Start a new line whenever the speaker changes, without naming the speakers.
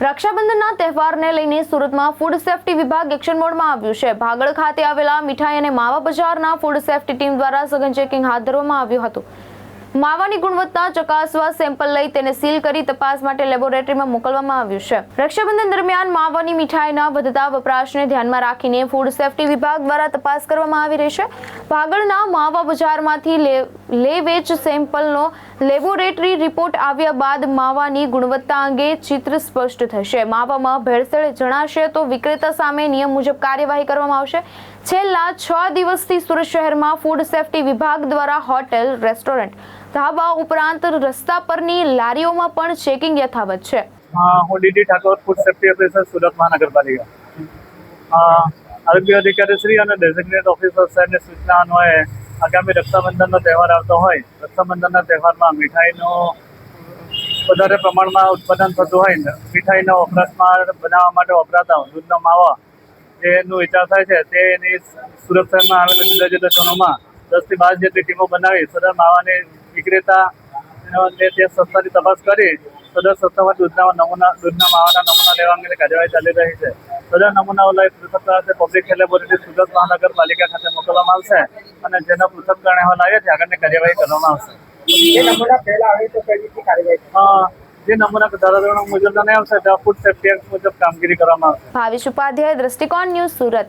રક્ષાબંધનના તહેવારને લઈને સુરતમાં ફૂડ સેફ્ટી વિભાગ એક્શન મોડમાં આવ્યું છે। ભાગળ ખાતે આવેલા મીઠાઈ અને માવા બજારના ફૂડ સેફ્ટી ટીમ દ્વારા સઘન ચેકિંગ હાથ ધરવામાં આવ્યું હતું। માવાની ગુણવત્તા ચકાસવા સેમ્પલ લઈ તેને સીલ કરી તપાસ માટે લેબોરેટરીમાં મોકલવામાં આવ્યું છે। રક્ષાબંધન દરમિયાન માવાની મીઠાઈના વધતા વપરાશને ધ્યાનમાં રાખીને ફૂડ સેફ્ટી વિભાગ દ્વારા તપાસ કરવામાં આવી રહી છે। ભાગળના માવા બજારમાંથી લે વેચ સેમ્પલનો લેબોરેટરી રિપોર્ટ આવ્યા બાદ માવાની ગુણવત્તા અંગે ચિત્ર સ્પષ્ટ થશે। માવામાં ભેળસેળ જણાશે તો વિક્રેતા સામે નિયમ મુજબ કાર્યવાહી કરવામાં આવશે। છેલ્લા 6 દિવસથી સુરત શહેરમાં ફૂડ સેફ્ટી વિભાગ દ્વારા હોટેલ, રેસ્ટોરન્ટ, ધાબા ઉપરાંત રસ્તા પરની લારીઓમાં પણ ચેકિંગ યથાવત છે।
હું DD Thakor, food safety officer, Surat મહાનગરપાલિકા। આરોગ્ય અધિકારી શ્રી અને ડેઝિગ્નેટ ઓફિસર સાહેબની સૂચના અન્વયે આગામી રક્ષાબંધનનો તહેવાર આવતો હોય, રક્ષાબંધનના તહેવારમાં મીઠાઈનું વધારે પ્રમાણમાં ઉત્પાદન થતું હોય ને મીઠાઈના વપરાશમાં બનાવવા માટે વપરાતા દૂધનો માવો જેનું વિચાર થાય છે તેની સુરત શહેરમાં આવેલા જુદા જુદા ઝોનોમાં 10 થી 12 જેટલી ટીમો બનાવી સદર માવાની વિક્રેતા તે સંસ્થાની તપાસ કરી સદર સંસ્થામાં દૂધના માવાના નમૂના લેવા અંગેની કાર્યવાહી ચાલી રહી છે। સદર નમૂનાઓ લઈ પૃથક પબ્લિક લેબોરેટરી સુરત મહાનગરપાલિકા ખાતે મોકલવામાં આવશે અને જેના પૃથક્કરણ અહેવાલ આવે છે આગળની કાર્યવાહી કરવામાં આવશે।
જે નમૂના પહેલા આવે તો કઈ રીતે કાર્યવાહી
જે નમૂના ધારાધોરણો મુજબ નહીં આવશે ત્યાં ફૂડ સેફ્ટી એક્ટ મુજબ કામગીરી કરવામાં આવશે।
ભાવેશ ઉપાધ્યાય, દ્રષ્ટિકોણ ન્યૂઝ, સુરત।